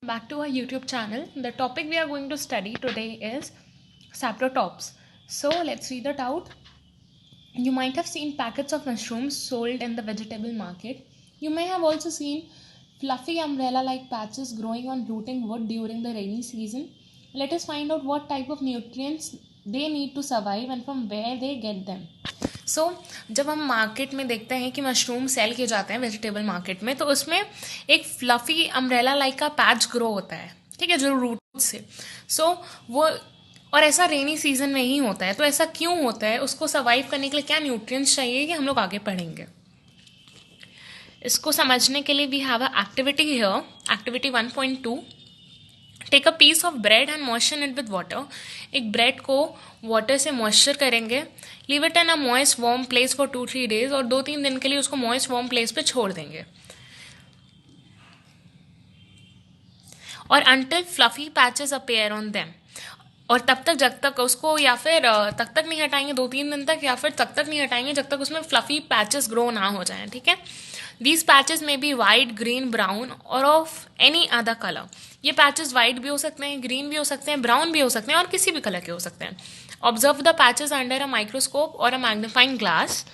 Back to our YouTube channel. The topic we are going to study today is saprotops. So let's read it out. You might have seen packets of mushrooms sold in the vegetable market. You may have also seen fluffy umbrella-like patches growing on rooting wood during the rainy season. Let us find out what type of nutrients they need to survive and from where they get them. जब हम market में देखते हैं कि mushroom cell किए जाते हैं vegetable market में, तो उसमें एक फ्लफी अम्ब्रेला लाइक का पैच ग्रो होता है, ठीक है, जो रूट से वो और ऐसा रेनी सीजन में ही होता है. तो ऐसा क्यों होता है, उसको सर्वाइव करने के लिए क्या न्यूट्रिएंट्स चाहिए, ये हम लोग आगे पढ़ेंगे. इसको समझने के लिए we have a activity here, activity 1.2. Take a piece of bread and moisture it with water. एक ब्रेड को वाटर से मॉइस्चर करेंगे. Leave it in a moist warm place for 2-3 days, और 2-3 दिन के लिए उसको मॉइस्ट वार्म प्लेस पे छोड़ देंगे. और until fluffy patches appear on them, और तब तक जब तक उसको, या फिर तब तक नहीं हटाएंगे 2-3 दिन तक, या फिर तब तक नहीं हटाएंगे जब तक उसमें फ्लफी पैचेस ग्रो ना हो जाएं, ठीक है. दीज पैचेस में बी वाइट, ग्रीन, ब्राउन और ऑफ एनी अदर कलर. ये पैचेस वाइट भी हो सकते हैं, ग्रीन भी हो सकते हैं, ब्राउन भी हो सकते हैं और किसी भी कलर के हो सकते हैं. Observe the patches under a microscope और अ मैग्नीफाइंग ग्लास.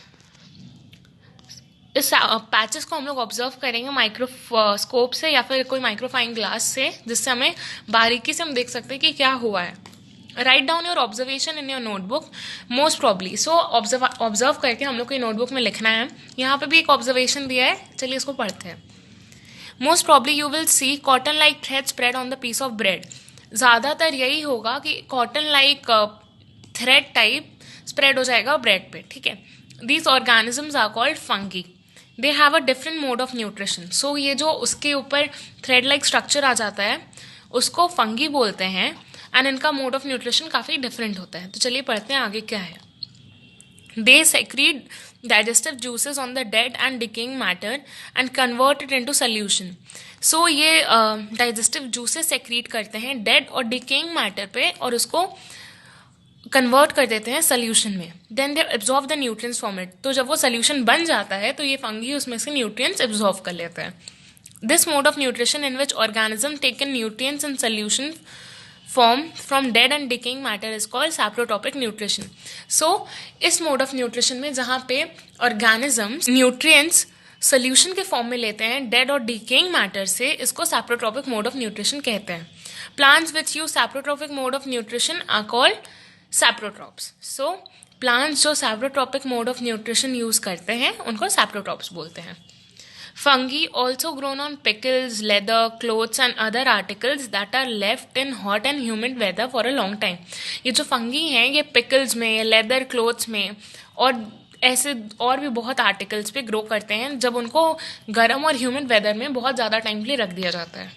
इस पैचेस को हम लोग ऑब्जर्व करेंगे माइक्रोस्कोप से या फिर कोई माइक्रोफाइन ग्लास से, जिससे हमें बारीकी से हम देख सकते हैं कि क्या हुआ है. Write down your observation in your notebook most probably. Observe करके हम लोग को नोटबुक में लिखना है. यहाँ पे भी एक ऑब्जर्वेशन दिया है, चलिए इसको पढ़ते हैं. Most probably you will see cotton like thread spread on the piece of bread. ज़्यादातर यही होगा कि cotton like thread type spread हो जाएगा ब्रेड पे, ठीक है. These organisms are called fungi. They have a different mode of nutrition. So ये जो उसके ऊपर थ्रेड लाइक स्ट्रक्चर आ जाता है उसको फंगी बोलते हैं, एंड इनका मोड ऑफ न्यूट्रिशन काफ़ी डिफरेंट होता है. तो चलिए पढ़ते हैं आगे क्या है. They secrete digestive juices on the dead and decaying matter and convert it into solution. So ये डाइजेस्टिव जूसेस सेक्रीट करते हैं डेड और डिकेइंग मैटर पे और उसको कन्वर्ट कर देते हैं सोल्यूशन में. Then they absorb the nutrients from it. तो जब वो सोल्यूशन बन जाता है तो ये फंगी उसमें से न्यूट्रिएंट्स एब्जॉर्व कर लेते हैं. This mode of nutrition in which organism taken nutrients in solution form from dead and decaying matter is called saprotrophic nutrition. So इस मोड ऑफ न्यूट्रिशन में जहाँ पे ऑर्गेनिजम्स न्यूट्रिएंट्स सोल्यूशन के फॉर्म में लेते हैं डेड और डिकेइंग मैटर से, इसको सैप्रोटॉपिक मोड ऑफ न्यूट्रिशन कहते हैं. Plants which use saprotrophic mode of nutrition are called saprotrophs. So plants जो saprotrophic mode of nutrition use करते हैं उनको सैप्रोट्रॉप्स बोलते हैं. Fungi also grown on pickles, leather, clothes and other articles that are left in hot and humid weather for a long time. ये जो fungi हैं ये पिकल्स में, लेदर क्लोथ्स में और ऐसे और भी बहुत आर्टिकल्स पे ग्रो करते हैं जब उनको गर्म और ह्यूमिड वेदर में बहुत ज़्यादा टाइम के लिए रख दिया जाता है.